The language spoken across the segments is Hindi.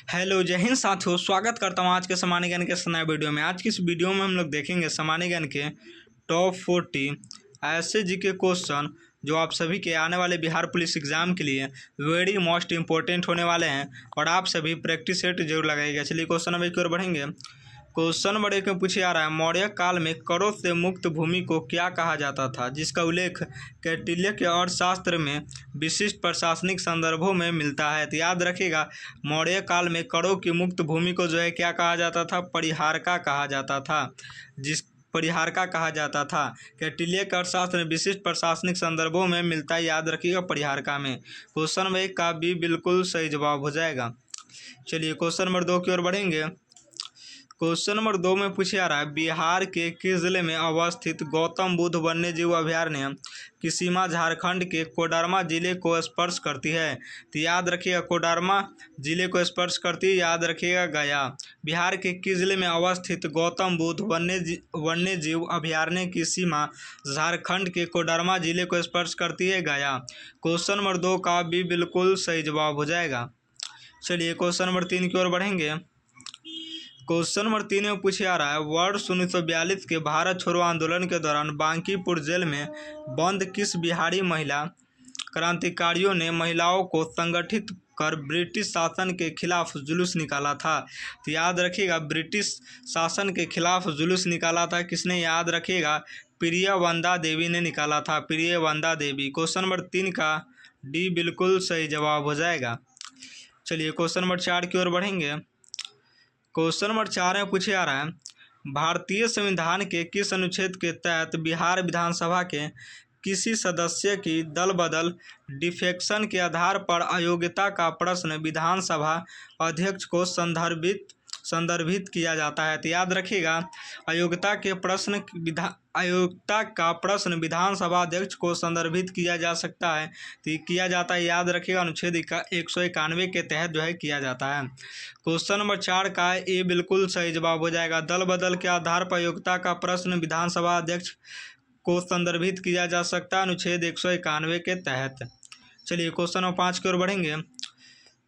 हेलो जय हिंद साथियों, स्वागत करता हूँ आज के सामान्य ज्ञान के इस नए वीडियो में। आज की इस वीडियो में हम लोग देखेंगे सामान्य ज्ञान के टॉप 40 ऐसे जीके क्वेश्चन जो आप सभी के आने वाले बिहार पुलिस एग्जाम के लिए वेरी मोस्ट इंपॉर्टेंट होने वाले हैं और आप सभी प्रैक्टिस सेट जरूर लगाइएगा। चलिए क्वेश्चन नंबर की ओर बढ़ेंगे। क्वेश्चन नंबर 1 में पूछे आ रहा है, मौर्य काल में करों से मुक्त भूमि को क्या कहा जाता था, जिसका उल्लेख कौटिल्य के अर्थशास्त्र में विशिष्ट प्रशासनिक संदर्भों में मिलता है। तो याद रखिएगा, मौर्य काल में करों की मुक्त भूमि को जो है क्या कहा जाता था, परिहारका कहा जाता था। परिहारका कहा जाता था। कौटिल्य के अर्थशास्त्र में विशिष्ट प्रशासनिक संदर्भों में मिलता है, याद रखिएगा परिहारका में। क्वेश्चन नंबर 1 का भी बिल्कुल सही जवाब हो जाएगा। चलिए क्वेश्चन नंबर 2 की ओर बढ़ेंगे। क्वेश्चन नंबर 2 में पूछे आ रहा है, बिहार के किस जिले में अवस्थित गौतम बुद्ध वन्यजीव अभयारण्य की सीमा झारखंड के कोडरमा जिले को स्पर्श करती है। तो याद रखिएगा, कोडरमा जिले को स्पर्श करती है, याद रखिएगा गया। बिहार के किस जिले में अवस्थित गौतम बुद्ध वन्यजीव अभयारण्य की सीमा झारखंड के कोडरमा जिले को स्पर्श करती है, गया। क्वेश्चन नंबर 2 का भी बिल्कुल सही जवाब हो जाएगा। चलिए क्वेश्चन नंबर 3 की ओर बढ़ेंगे। क्वेश्चन नंबर 3 में पूछे आ रहा है, वर्ष 1942 के भारत छोड़ो आंदोलन के दौरान बांकीपुर जेल में बंद किस बिहारी महिला क्रांतिकारियों ने महिलाओं को संगठित कर ब्रिटिश शासन के खिलाफ जुलूस निकाला था। तो याद रखिएगा, ब्रिटिश शासन के खिलाफ जुलूस निकाला था किसने, याद रखिएगा प्रियवंदा देवी ने निकाला था, प्रियवंदा देवी। क्वेश्चन नंबर 3 का डी बिल्कुल सही जवाब हो जाएगा। चलिए क्वेश्चन नंबर 4 की ओर बढ़ेंगे। क्वेश्चन नंबर 4 में पूछे आ रहा है, भारतीय संविधान के किस अनुच्छेद के तहत बिहार विधानसभा के किसी सदस्य की दल बदल डिफेक्शन के आधार पर अयोग्यता का प्रश्न विधानसभा अध्यक्ष को संदर्भित किया जाता है। तो याद रखिएगा, अयोग्यता का प्रश्न विधानसभा अध्यक्ष को संदर्भित किया जा सकता है। तो ये किया जाता है, याद रखिएगा अनुच्छेद 191 के तहत जो है किया जाता है। क्वेश्चन नंबर 4 का ए बिल्कुल सही जवाब हो जाएगा। दल बदल के आधार पर अयोग्यता का प्रश्न विधानसभा अध्यक्ष को संदर्भित किया जा सकता है अनुच्छेद 191 के तहत। चलिए क्वेश्चन नंबर 5 की ओर बढ़ेंगे।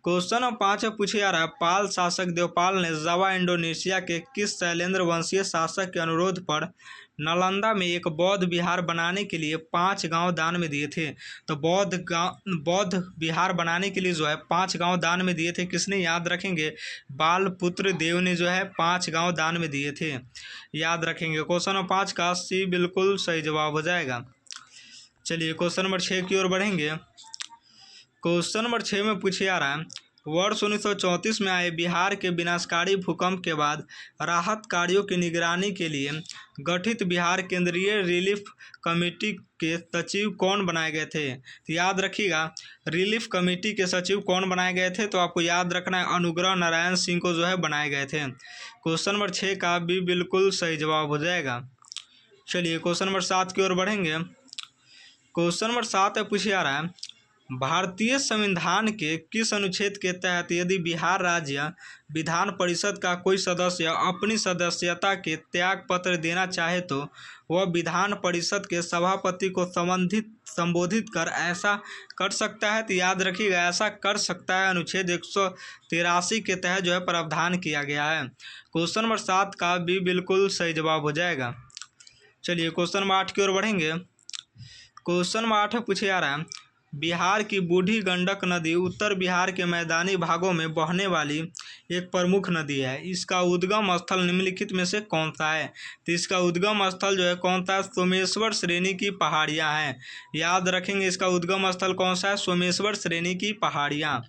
क्वेश्चन नंबर 5 में पूछे जा रहा है, पाल शासक देवपाल ने जावा इंडोनेशिया के किस शैलेंद्र वंशीय शासक के अनुरोध पर नालंदा में एक बौद्ध विहार बनाने के लिए 5 गांव दान में दिए थे। तो बौद्ध विहार बनाने के लिए जो है 5 गांव दान में दिए थे किसने, याद रखेंगे बालपुत्र देव ने जो है 5 गांव दान में दिए थे, याद रखेंगे। क्वेश्चन नंबर 5 का सी बिल्कुल सही जवाब हो जाएगा। चलिए क्वेश्चन नंबर 6 की ओर बढ़ेंगे। क्वेश्चन नंबर 6 में पूछे आ रहा है, वर्ष 1934 में आए बिहार के विनाशकारी भूकंप के बाद राहत कार्यों की निगरानी के लिए गठित बिहार केंद्रीय रिलीफ कमेटी के सचिव कौन बनाए गए थे। तो याद रखिएगा, रिलीफ कमेटी के सचिव कौन बनाए गए थे, तो आपको याद रखना है अनुग्रह नारायण सिंह को जो है बनाए गए थे। क्वेश्चन नंबर 6 का भी बिल्कुल सही जवाब हो जाएगा। चलिए क्वेश्चन नंबर 7 की ओर बढ़ेंगे। क्वेश्चन नंबर 7 में पूछे आ रहा है, भारतीय संविधान के किस अनुच्छेद के तहत यदि बिहार राज्य विधान परिषद का कोई सदस्य अपनी सदस्यता के त्याग पत्र देना चाहे तो वह विधान परिषद के सभापति को संबोधित कर ऐसा कर सकता है। तो याद रखिएगा, ऐसा कर सकता है अनुच्छेद 183 के तहत जो है प्रावधान किया गया है। क्वेश्चन नंबर 7 का भी बिल्कुल सही जवाब हो जाएगा। चलिए क्वेश्चन नंबर 8 की ओर बढ़ेंगे। क्वेश्चन नंबर 8 में पूछे आ रहा है, बिहार की बूढ़ी गंडक नदी उत्तर बिहार के मैदानी भागों में बहने वाली एक प्रमुख नदी है। इसका उद्गम स्थल निम्नलिखित में से कौन सा है। तो इसका उद्गम स्थल जो है कौन सा है, सोमेश्वर श्रेणी की पहाड़ियाँ हैं, याद रखेंगे। इसका उद्गम स्थल कौन सा है, सोमेश्वर श्रेणी की पहाड़ियाँ।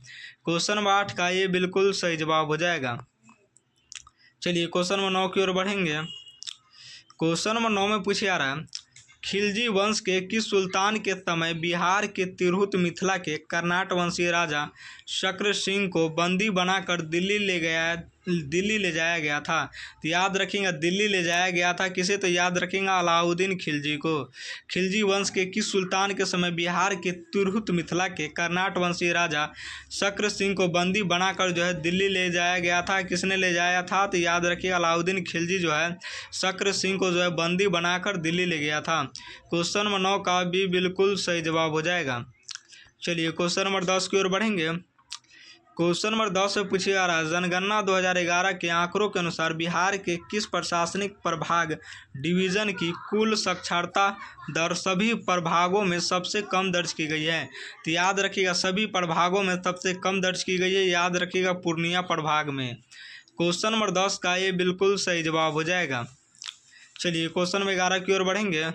क्वेश्चन नंबर 8 का ये बिल्कुल सही जवाब हो जाएगा। चलिए क्वेश्चन नंबर 9 की ओर बढ़ेंगे। क्वेश्चन नंबर 9 में पूछे आ रहा है, खिलजी वंश के किस सुल्तान के समय बिहार के तिरहुत मिथिला के कर्नाट वंशीय राजा शक्र सिंह को बंदी बनाकर दिल्ली ले जाया गया था। तो याद रखेंगे, दिल्ली ले जाया गया था किसे, तो याद रखेंगे अलाउद्दीन खिलजी को। खिलजी वंश के किस सुल्तान के समय बिहार के तिरहुत मिथिला के कर्नाट वंशीय राजा शक्र सिंह को बंदी बनाकर जो है दिल्ली ले जाया गया था, किसने ले जाया था, तो याद रखिए अलाउद्दीन खिलजी जो है शक्र सिंह को जो है बंदी बनाकर दिल्ली ले गया था। क्वेश्चन नंबर 9 का भी बिल्कुल सही जवाब हो जाएगा। चलिए क्वेश्चन नंबर 10 की ओर बढ़ेंगे। क्वेश्चन नंबर 10 से पूछे जा रहा है, जनगणना 2011 के आंकड़ों के अनुसार बिहार के किस प्रशासनिक प्रभाग डिवीजन की कुल साक्षरता दर सभी प्रभागों में सबसे कम दर्ज की गई है? तो याद रखिएगा सभी प्रभागों में सबसे कम दर्ज की गई है, याद रखिएगा पूर्णिया प्रभाग में। क्वेश्चन नंबर 10 का ये बिल्कुल सही जवाब हो जाएगा। चलिए क्वेश्चन नंबर 11 की ओर बढ़ेंगे।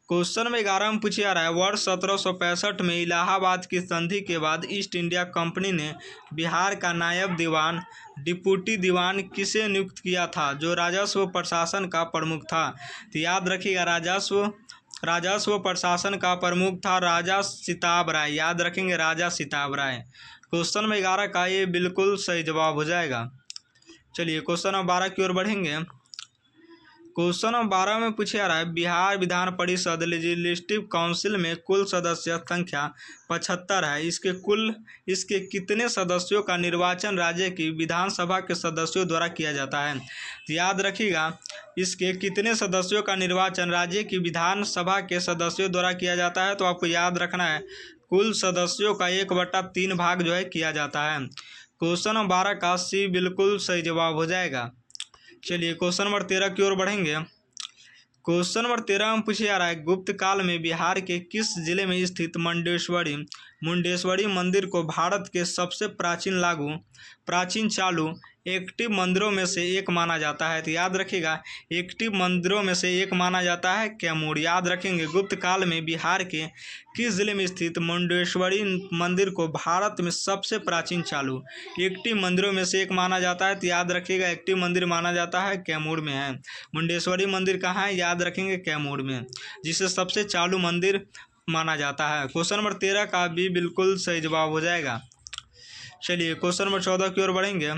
क्वेश्चन नंबर 11 में पूछा जा रहा है, वर्ष 1765 में इलाहाबाद की संधि के बाद ईस्ट इंडिया कंपनी ने बिहार का नायब दीवान डिप्टी दीवान किसे नियुक्त किया था जो राजस्व प्रशासन का प्रमुख था? तो याद रखिएगा राजस्व प्रशासन का प्रमुख था राजा सिताब राय, याद रखेंगे राजा सिताब राय। क्वेश्चन नंबर 11 का ये बिल्कुल सही जवाब हो जाएगा। चलिए क्वेश्चन नंबर 12 की ओर बढ़ेंगे। क्वेश्चन नंबर 12 में पूछा जा रहा है, बिहार विधान परिषद लेजिस्लेटिव काउंसिल में कुल सदस्य संख्या 75 है। इसके कितने सदस्यों का निर्वाचन राज्य की विधानसभा के सदस्यों द्वारा किया जाता है? तो याद रखिएगा इसके कितने सदस्यों का निर्वाचन राज्य की विधानसभा के सदस्यों द्वारा किया जाता है? तो आपको याद रखना है कुल सदस्यों का 1/3 भाग जो है किया जाता है। क्वेश्चन नंबर 12 का सी बिल्कुल सही जवाब हो जाएगा। चलिए क्वेश्चन नंबर 13 की ओर बढ़ेंगे। क्वेश्चन नंबर 13 में पूछा जा रहा है, गुप्त काल में बिहार के किस जिले में स्थित मुंडेश्वरी मंदिर को भारत के सबसे प्राचीन चालू एक्टिव मंदिरों में से एक माना जाता है? तो याद रखिएगा एक्टिव मंदिरों में से एक माना जाता है कैमूर। याद रखेंगे गुप्त काल में बिहार के किस जिले में स्थित मुंडेश्वरी मंदिर को भारत में सबसे प्राचीन चालू एक्टिव मंदिरों में से एक माना जाता है? तो याद रखिएगा एक्टिव मंदिर माना जाता है कैमूर में है। मुंडेश्वरी मंदिर कहाँ है? याद रखेंगे कैमूर में, जिसे सबसे चालू मंदिर माना जाता है। क्वेश्चन नंबर 13 का भी बिल्कुल सही जवाब हो जाएगा। चलिए क्वेश्चन नंबर 14 की ओर बढ़ेंगे।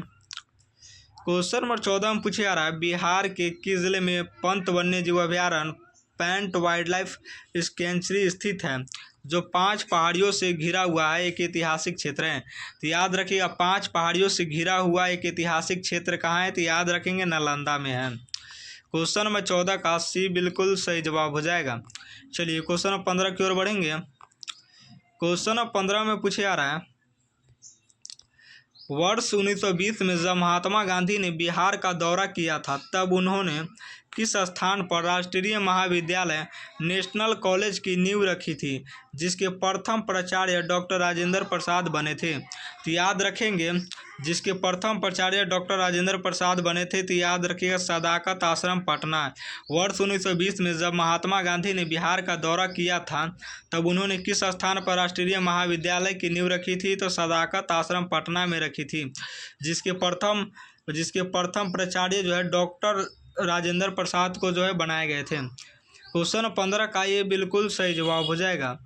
क्वेश्चन नंबर 14 में पूछा जा रहा है, बिहार के किस जिले में पंत वन्यजीव अभयारण्य पैंट वाइल्ड लाइफ सेंचुरी स्थित है जो 5 पहाड़ियों से घिरा हुआ है एक ऐतिहासिक क्षेत्र है? तो याद रखिएगा 5 पहाड़ियों से घिरा हुआ एक ऐतिहासिक क्षेत्र कहाँ है? तो याद रखेंगे नालंदा में है। क्वेश्चन नंबर 14 का सी बिल्कुल सही जवाब हो जाएगा। चलिए क्वेश्चन नंबर 15 की ओर बढ़ेंगे। क्वेश्चन नंबर 15 में पूछा जा रहा है, वर्ष 1920 में जब महात्मा गांधी ने बिहार का दौरा किया था तब उन्होंने किस स्थान पर राष्ट्रीय महाविद्यालय नेशनल कॉलेज की नींव रखी थी जिसके प्रथम प्राचार्य डॉक्टर राजेंद्र प्रसाद बने थे? तो याद रखेंगे जिसके प्रथम प्राचार्य डॉक्टर राजेंद्र प्रसाद बने थे, तो याद रखिएगा सदाकत आश्रम पटना। वर्ष 1920 में जब महात्मा गांधी ने बिहार का दौरा किया था तब उन्होंने किस स्थान पर राष्ट्रीय महाविद्यालय की नींव रखी थी? तो सदाकत आश्रम पटना में रखी थी, जिसके प्रथम प्राचार्य जो है डॉक्टर राजेंद्र प्रसाद को जो है बनाए गए थे। क्वेश्चन 15 का ये बिल्कुल सही जवाब हो जाएगा।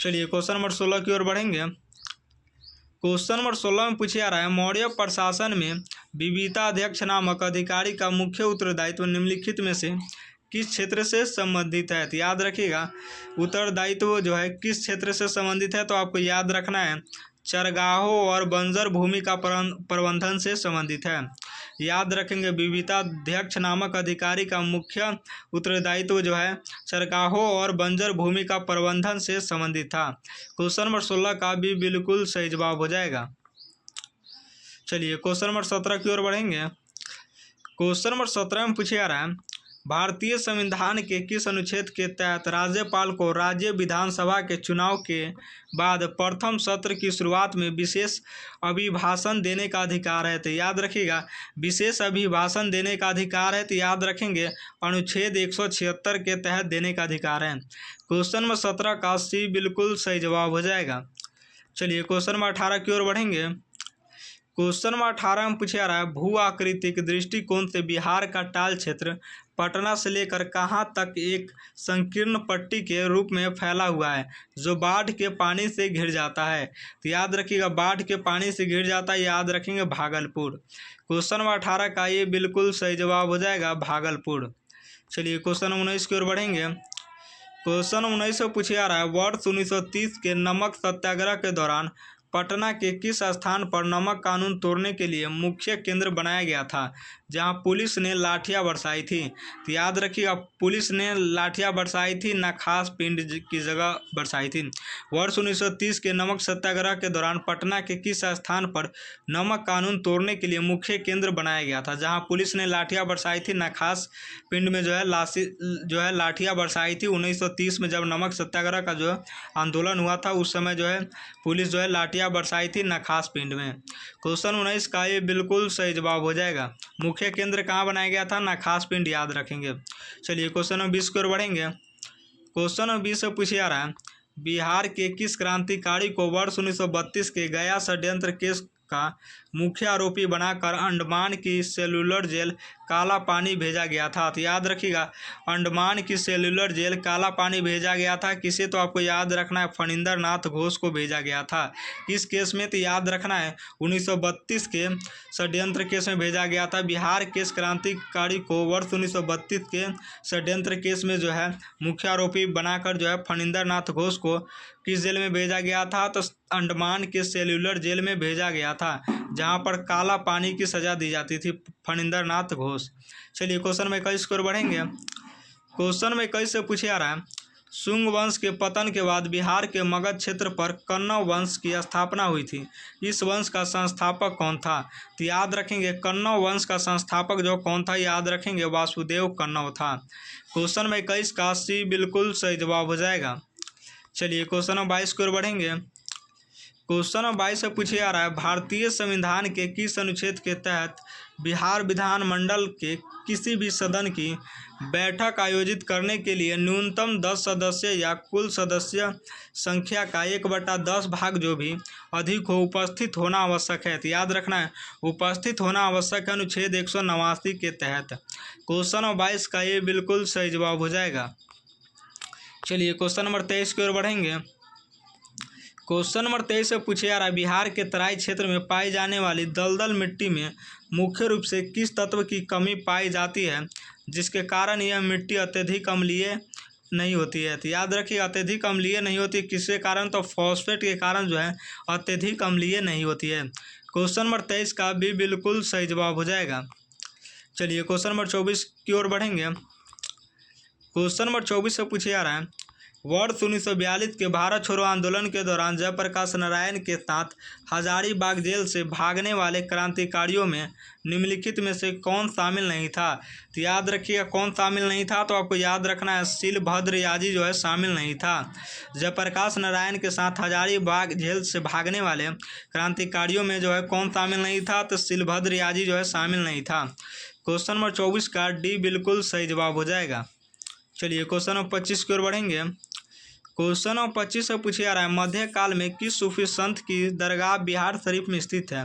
चलिए क्वेश्चन नंबर 16 की ओर बढ़ेंगे। क्वेश्चन नंबर 16 में पूछा जा रहा है, मौर्य प्रशासन में विविताध्यक्ष नामक अधिकारी का मुख्य उत्तरदायित्व निम्नलिखित में से किस क्षेत्र से संबंधित है? तो याद रखिएगा उत्तरदायित्व जो है किस क्षेत्र से संबंधित है? तो आपको याद रखना है चरगाहों और बंजर भूमि का प्रबंधन से संबंधित है। याद रखेंगे विविताध्यक्ष नामक अधिकारी का मुख्य उत्तरदायित्व जो है चरगाहों और बंजर भूमि का प्रबंधन से संबंधित था। क्वेश्चन नंबर 16 का भी बिल्कुल सही जवाब हो जाएगा। चलिए क्वेश्चन नंबर 17 की ओर बढ़ेंगे। क्वेश्चन नंबर 17 में पूछा जा रहा है, भारतीय संविधान के किस अनुच्छेद के तहत राज्यपाल को राज्य विधानसभा के चुनाव के बाद प्रथम सत्र की शुरुआत में विशेष अभिभाषण देने का अधिकार है? तो याद रखिएगा विशेष अभिभाषण देने का अधिकार है, तो याद रखेंगे अनुच्छेद 176 के तहत देने का अधिकार है। क्वेश्चन नंबर 17 का सी बिल्कुल सही जवाब हो जाएगा। चलिए क्वेश्चन नंबर 18 की ओर बढ़ेंगे। क्वेश्चन नंबर 18 में पूछा जा रहा है, भू आकृतिक दृष्टिकोण से बिहार का टाल क्षेत्र पटना से लेकर कहाँ तक एक संकीर्ण पट्टी के रूप में फैला हुआ है जो बाढ़ के पानी से घिर जाता है? तो याद रखिएगा बाढ़ के पानी से घिर जाता है, याद रखेंगे भागलपुर। क्वेश्चन नंबर 18 का ये बिल्कुल सही जवाब हो जाएगा भागलपुर। चलिए क्वेश्चन 19 की ओर बढ़ेंगे। क्वेश्चन 19 से पूछा जा रहा है, वर्ष 1930 के नमक सत्याग्रह के दौरान पटना के किस स्थान पर नमक कानून तोड़ने के लिए मुख्य केंद्र बनाया गया था जहां पुलिस ने लाठियां बरसाई थी। तो याद रखिएगा, पुलिस ने लाठियां बरसाई थी, ना खास पिंड की जगह बरसाई थी। वर्ष 1930 के नमक सत्याग्रह के दौरान पटना के किस स्थान पर नमक कानून तोड़ने के लिए मुख्य केंद्र बनाया गया था? जहां पुलिस ने लाठियां बरसाई थी, ना खास पिंड में जो है लाठियां बरसाई थी। 1930 में जब नमक सत्याग्रह का जो आंदोलन हुआ था, उस समय जो है पुलिस जो है लाठियां बरसाई थी, ना खास पिंड में। क्वेश्चन 19 का ये बिल्कुल सही जवाब हो जाएगा। मुख्य केंद्र कहाँ बनाया गया था, ना खास पिंड, याद रखेंगे। चलिए क्वेश्चन नंबर 20 की ओर बढ़ेंगे। क्वेश्चन नंबर 20 से पूछे जा रहा है, बिहार के किस क्रांतिकारी को वर्ष 1932 के गया षड्यंत्र केस का मुख्य आरोपी बनाकर अंडमान की सेलुलर जेल काला पानी भेजा गया था? तो याद रखिएगा, अंडमान की सेलुलर जेल काला पानी भेजा गया था किसे? तो आपको याद रखना है, फणिंदर नाथ घोष को भेजा गया था। इस केस में तो याद रखना है 1932 के षड्यंत्र केस में भेजा गया था। बिहार के क्रांतिकारी को वर्ष 1932 के षड्यंत्र केस में जो है मुख्य आरोपी बनाकर जो है फणिंदर नाथ घोष को किस जेल में भेजा गया था? तो अंडमान के सेल्युलर जेल में भेजा गया था, जहां पर काला पानी की सजा दी जाती थी फणिंदर नाथ घोष। चलिए क्वेश्चन में 21 की ओर बढ़ेंगे। क्वेश्चन में 21 से पूछे जा रहा है, शुंग वंश के पतन के बाद बिहार के मगध क्षेत्र पर कन्नौ वंश की स्थापना हुई थी। इस वंश का संस्थापक कौन था? तो याद रखेंगे, कन्नौ वंश का संस्थापक जो कौन था, याद रखेंगे, वासुदेव कन्नौ था। क्वेश्चन में 21 का सी बिल्कुल सही जवाब हो जाएगा। चलिए क्वेश्चन नंबर 22 की ओर बढ़ेंगे। क्वेश्चन नंबर 22 से पूछे जा रहा है, भारतीय संविधान के किस अनुच्छेद के तहत बिहार विधानमंडल के किसी भी सदन की बैठक आयोजित करने के लिए न्यूनतम 10 सदस्य या कुल सदस्य संख्या का 1/10 भाग जो भी अधिक हो उपस्थित होना आवश्यक है? तो याद रखना है, उपस्थित होना आवश्यक है अनुच्छेद 189 के तहत। क्वेश्चन नंबर 22 का ये बिल्कुल सही जवाब हो जाएगा। चलिए क्वेश्चन नंबर 23 की ओर बढ़ेंगे। क्वेश्चन नंबर 23 से पूछे जा रहा है, बिहार के तराई क्षेत्र में पाई जाने वाली दलदल मिट्टी में मुख्य रूप से किस तत्व की कमी पाई जाती है, जिसके कारण यह मिट्टी अत्यधिक अम्लीय नहीं होती है? तो याद रखिए, अत्यधिक अम्लीय नहीं होती किसके कारण? तो फॉस्फेट के कारण जो है अत्यधिक अम्लीय नहीं होती है। क्वेश्चन नंबर 23 का भी बिल्कुल सही जवाब हो जाएगा। चलिए क्वेश्चन नंबर 24 की ओर बढ़ेंगे। क्वेश्चन नंबर 24 से पूछे जा रहा है, वर्ष 1942 के भारत छोड़ो आंदोलन के दौरान जयप्रकाश नारायण के साथ हजारीबाग जेल से भागने वाले क्रांतिकारियों में निम्नलिखित में से कौन शामिल नहीं था? तो याद रखिएगा, कौन शामिल नहीं था? तो आपको याद रखना है, शीलभद्र याजी जो है शामिल नहीं था। जयप्रकाश नारायण के साथ हजारीबाग जेल से भागने वाले क्रांतिकारियों में जो है कौन शामिल नहीं था? तो शीलभद्र याजी जो है शामिल नहीं था। क्वेश्चन नंबर 24 का डी बिल्कुल सही जवाब हो जाएगा। चलिए क्वेश्चन नंबर 25 की ओर बढ़ेंगे। क्वेश्चन नंबर 25 से पूछे जा रहा है, मध्यकाल में किस सूफी संत की दरगाह बिहार शरीफ में स्थित है,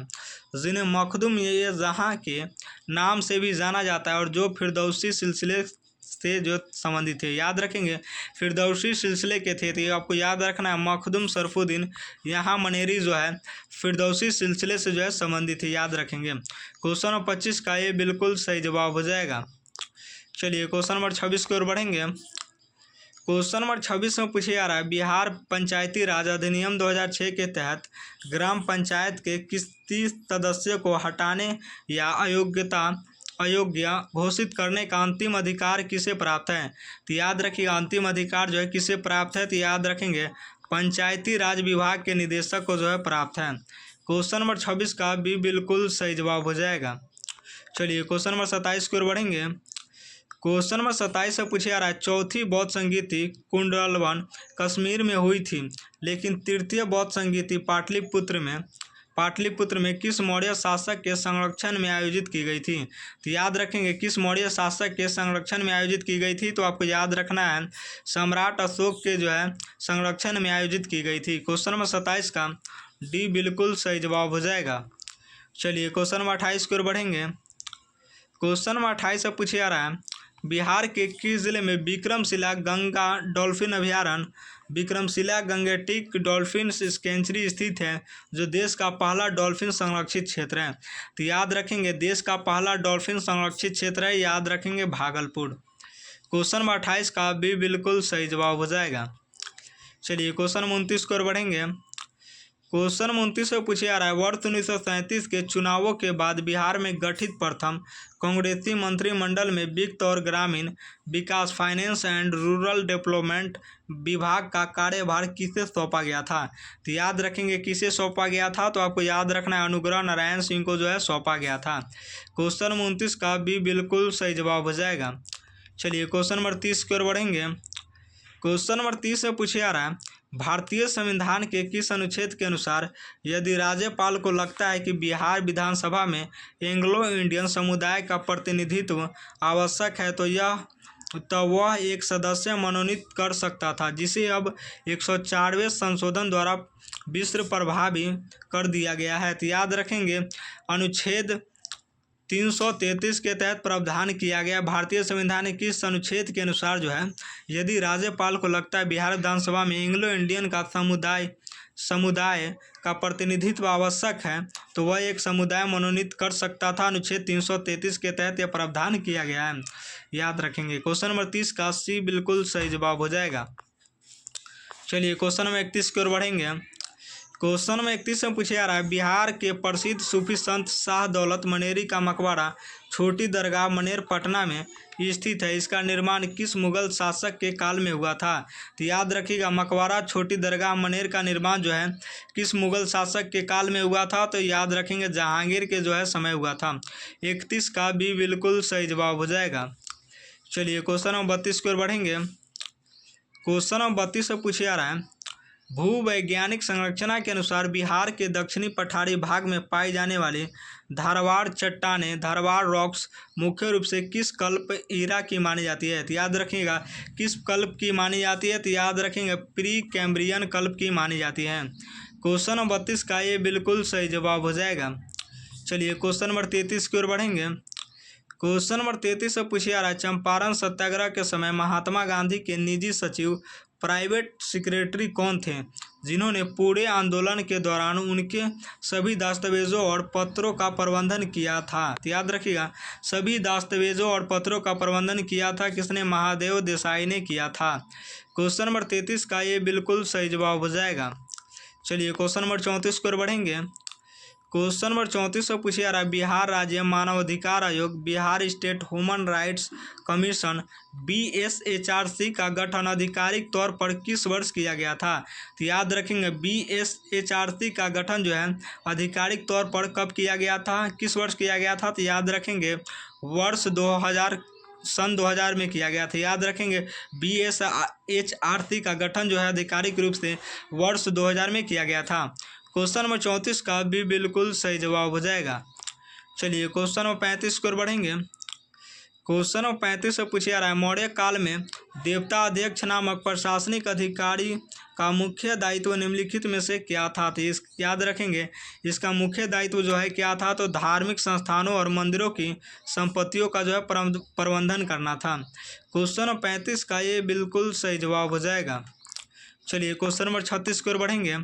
जिन्हें मखदूम ये जहाँ के नाम से भी जाना जाता है और जो फिरदौसी सिलसिले से जो संबंधित है? याद रखेंगे, फिरदौसी सिलसिले के थे। तो ये आपको याद रखना है, मखदूम शरफुद्दीन यहाँ मनेरी जो है फिरदौसी सिलसिले से जो है संबंधित है, याद रखेंगे। क्वेश्चन नंबर 25 का ये बिल्कुल सही जवाब हो जाएगा। चलिए क्वेश्चन नंबर 26 की ओर बढ़ेंगे। क्वेश्चन नंबर 26 में पूछे जा रहा है, बिहार पंचायती राज अधिनियम 2006 के तहत ग्राम पंचायत के किसी सदस्य को हटाने या अयोग्य घोषित करने का अंतिम अधिकार किसे प्राप्त है? तो याद रखिएगा, अंतिम अधिकार जो है किसे प्राप्त है? तो याद रखेंगे, पंचायती राज विभाग के निदेशक को जो है प्राप्त है। क्वेश्चन नंबर 26 का भी बिल्कुल सही जवाब हो जाएगा। चलिए क्वेश्चन नंबर 27 की ओर बढ़ेंगे। क्वेश्चन नंबर 27 से पूछे जा रहा है, चौथी बौद्ध संगीति कुंडलवन कश्मीर में हुई थी, लेकिन तृतीय बौद्ध संगीति पाटलिपुत्र में किस मौर्य शासक के संरक्षण में आयोजित की गई थी? तो याद रखेंगे, किस मौर्य शासक के संरक्षण में आयोजित की गई थी? तो आपको याद रखना है, सम्राट अशोक के जो है संरक्षण में आयोजित की गई थी। क्वेश्चन नंबर 27 का डी बिल्कुल सही जवाब हो जाएगा। चलिए क्वेश्चन नंबर 28 की ओर बढ़ेंगे। क्वेश्चन नंबर 28 से पूछे जा रहा है, बिहार के किस जिले में विक्रमशिला गंगा डॉल्फिन अभयारण्य, विक्रमशिला गंगेटिक डॉल्फिन सेंचुरी स्थित है, जो देश का पहला डॉल्फिन संरक्षित क्षेत्र है? तो याद रखेंगे, देश का पहला डॉल्फिन संरक्षित क्षेत्र है, याद रखेंगे, भागलपुर। क्वेश्चन नंबर 28 का भी बिल्कुल सही जवाब हो जाएगा। चलिए क्वेश्चन नंबर 29 की ओर बढ़ेंगे। क्वेश्चन 29 से पूछे जा रहा है, वर्ष 1937 के चुनावों के बाद बिहार में गठित प्रथम कांग्रेसी मंत्रिमंडल में वित्त और ग्रामीण विकास फाइनेंस एंड रूरल डेवलपमेंट विभाग का कार्यभार किसे सौंपा गया था? तो याद रखेंगे किसे सौंपा गया था, तो आपको याद रखना है अनुग्रह नारायण सिंह को जो है सौंपा गया था। क्वेश्चन 29 का भी बिल्कुल सही जवाब हो जाएगा। चलिए क्वेश्चन नंबर 30 की ओर बढ़ेंगे। क्वेश्चन नंबर 30 से पूछे जा रहा है, भारतीय संविधान के किस अनुच्छेद के अनुसार यदि राज्यपाल को लगता है कि बिहार विधानसभा में एंग्लो इंडियन समुदाय का प्रतिनिधित्व आवश्यक है तो वह एक सदस्य मनोनीत कर सकता था, जिसे अब 104वें संशोधन द्वारा विश्व प्रभावी कर दिया गया है। तो याद रखेंगे अनुच्छेद 333 के तहत प्रावधान किया गया भारतीय संविधान के किस अनुच्छेद के अनुसार जो है यदि राज्यपाल को लगता है बिहार विधानसभा में एंग्लो इंडियन का समुदाय का प्रतिनिधित्व आवश्यक है तो वह एक समुदाय मनोनीत कर सकता था। अनुच्छेद 333 के तहत यह प्रावधान किया गया है, याद रखेंगे। क्वेश्चन नंबर 30 का सी बिल्कुल सही जवाब हो जाएगा। चलिए क्वेश्चन नंबर 31 की ओर बढ़ेंगे। क्वेश्चन नंबर 31 में पूछा जा रहा है, बिहार के प्रसिद्ध सूफी संत शाह दौलत मनेरी का मकबरा छोटी दरगाह मनेर पटना में स्थित है। इसका निर्माण किस मुगल शासक के काल में हुआ था? तो याद रखिएगा मकबरा छोटी दरगाह मनेर का निर्माण जो है किस मुगल शासक के काल में हुआ था? तो याद रखेंगे जहांगीर के जो है समय हुआ था। 31 का भी बिल्कुल सही जवाब हो जाएगा। चलिए क्वेश्चन नंबर 32 की ओर बढ़ेंगे। क्वेश्चन नंबर 32 से पूछा जा रहा है, भूवैज्ञानिक संरचना के अनुसार बिहार के दक्षिणी पठारी भाग में पाई जाने वाली धारवाड़ चट्टानें धारवाड़ रॉक्स मुख्य रूप से किस कल्प ईरा की मानी जाती है? तो याद रखिएगा किस कल्प की मानी जाती है? तो याद रखेंगे प्री कैम्ब्रियन कल्प की मानी जाती है। क्वेश्चन नंबर 32 का ये बिल्कुल सही जवाब हो जाएगा। चलिए क्वेश्चन नंबर 33 की ओर बढ़ेंगे। क्वेश्चन नंबर 33 से पूछा जा रहा है, चंपारण सत्याग्रह के समय महात्मा गांधी के निजी सचिव प्राइवेट सेक्रेटरी कौन थे जिन्होंने पूरे आंदोलन के दौरान उनके सभी दस्तावेजों और पत्रों का प्रबंधन किया था? तो याद रखिएगा सभी दस्तावेजों और पत्रों का प्रबंधन किया था किसने? महादेव देसाई ने किया था। क्वेश्चन नंबर 33 का ये बिल्कुल सही जवाब हो जाएगा। चलिए क्वेश्चन नंबर 34 की ओर बढ़ेंगे। क्वेश्चन नंबर 34 से पूछा जा रहा है, बिहार राज्य मानवाधिकार आयोग Bihar state human rights commission BSHRC का गठन आधिकारिक तौर पर किस वर्ष किया गया था? तो याद रखेंगे BSHRC का गठन जो है आधिकारिक तौर पर कब किया गया था, किस वर्ष किया गया था? तो याद रखेंगे वर्ष 2000 में किया गया था। याद रखेंगे BSHRC का गठन जो है आधिकारिक रूप से वर्ष 2000 में किया गया था। क्वेश्चन नंबर 34 का भी बिल्कुल सही जवाब हो जाएगा। चलिए क्वेश्चन नंबर 35 की ओर बढ़ेंगे। क्वेश्चन नंबर 35 से पूछा जा रहा है, मौर्य काल में देवता अध्यक्ष नामक प्रशासनिक अधिकारी का मुख्य दायित्व निम्नलिखित में से क्या था? तो याद रखेंगे इसका मुख्य दायित्व जो है क्या था? तो धार्मिक संस्थानों और मंदिरों की संपत्तियों का जो है प्रबंधन करना था। क्वेश्चन नंबर 35 का ये बिल्कुल सही जवाब हो जाएगा। चलिए क्वेश्चन नंबर 36 की ओर बढ़ेंगे।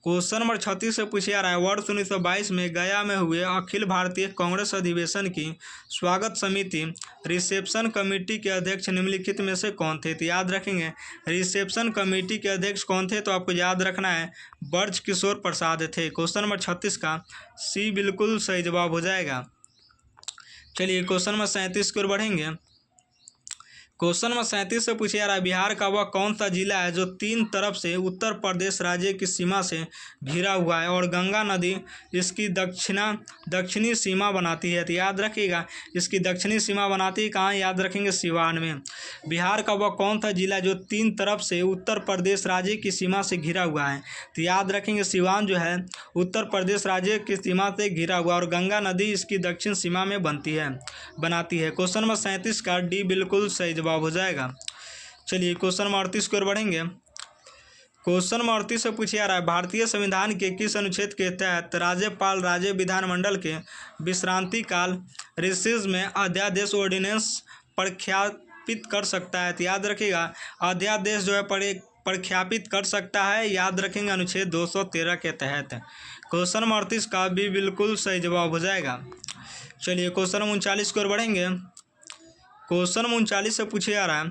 क्वेश्चन नंबर 36 से पूछा जा रहा है, वर्ष 1922 में गया में हुए अखिल भारतीय कांग्रेस अधिवेशन की स्वागत समिति रिसेप्शन कमेटी के अध्यक्ष निम्नलिखित में से कौन थे? तो याद रखेंगे रिसेप्शन कमेटी के अध्यक्ष कौन थे? तो आपको याद रखना है ब्रज किशोर प्रसाद थे। क्वेश्चन नंबर 36 का सी बिल्कुल सही जवाब हो जाएगा। चलिए क्वेश्चन नंबर 37 की ओर बढ़ेंगे। क्वेश्चन नंबर 37 से पूछा जा रहा है, बिहार का वह कौन सा जिला है जो 3 तरफ से उत्तर प्रदेश राज्य की सीमा से घिरा हुआ है और गंगा नदी इसकी दक्षिणी सीमा बनाती है? तो याद रखिएगा इसकी दक्षिणी सीमा बनाती है कहाँ? याद रखेंगे सिवान में। बिहार का वह कौन सा जिला जो 3 तरफ से उत्तर प्रदेश राज्य की सीमा से घिरा हुआ है? तो याद रखेंगे सिवान जो है उत्तर प्रदेश राज्य की सीमा से घिरा हुआ और गंगा नदी इसकी दक्षिण सीमा में बनाती है। क्वेश्चन नंबर 37 का डी बिल्कुल सही जवाब हो जाएगा। चलिए क्वेश्चन नंबर 38 की ओर बढ़ेंगे। क्वेश्चन नंबर 38 से पूछा जा रहा है, भारतीय संविधान के किस अनुच्छेद के तहत राज्यपाल राज्य विधानमंडल के विश्रांति काल रिसेस में अध्यादेश ऑर्डिनेंस प्रख्यापित कर सकता है? तो याद रखिएगा अध्यादेश जो है प्रख्यापित कर सकता है, याद रखेंगे अनुच्छेद 213 के तहत। क्वेश्चन नंबर 38 का भी बिल्कुल सही जवाब हो जाएगा। चलिए क्वेश्चन नंबर 39 की ओर बढ़ेंगे। क्वेश्चन नंबर 39 से पूछा जा रहा है,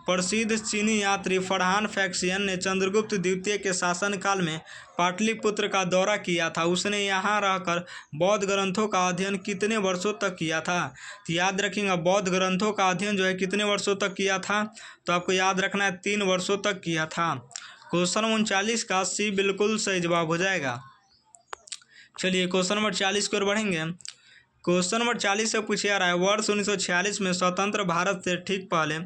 प्रसिद्ध चीनी यात्री फरहान फैक्सियन ने चंद्रगुप्त द्वितीय के शासनकाल में पाटलिपुत्र का दौरा किया था। उसने यहाँ रहकर बौद्ध ग्रंथों का अध्ययन कितने वर्षों तक किया था? तो याद रखिएगा, बौद्ध ग्रंथों का अध्ययन जो है कितने वर्षों तक किया था? तो आपको याद रखना है 3 वर्षों तक किया था। क्वेश्चन 39 का सी बिल्कुल सही जवाब हो जाएगा। चलिए क्वेश्चन नंबर 40 की ओर बढ़ेंगे। क्वेश्चन नंबर 40 से पूछा जा रहा है, वर्ष 1946 में स्वतंत्र भारत से ठीक पहले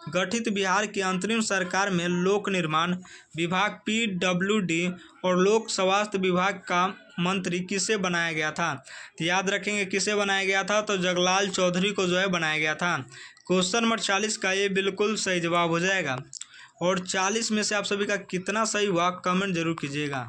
गठित बिहार की अंतरिम सरकार में लोक निर्माण विभाग PWD और लोक स्वास्थ्य विभाग का मंत्री किसे बनाया गया था? तो याद रखेंगे किसे बनाया गया था? तो जगलाल चौधरी को जो है बनाया गया था। क्वेश्चन नंबर 40 का ये बिल्कुल सही जवाब हो जाएगा। और 40 में से आप सभी का कितना सही हुआ कमेंट जरूर कीजिएगा।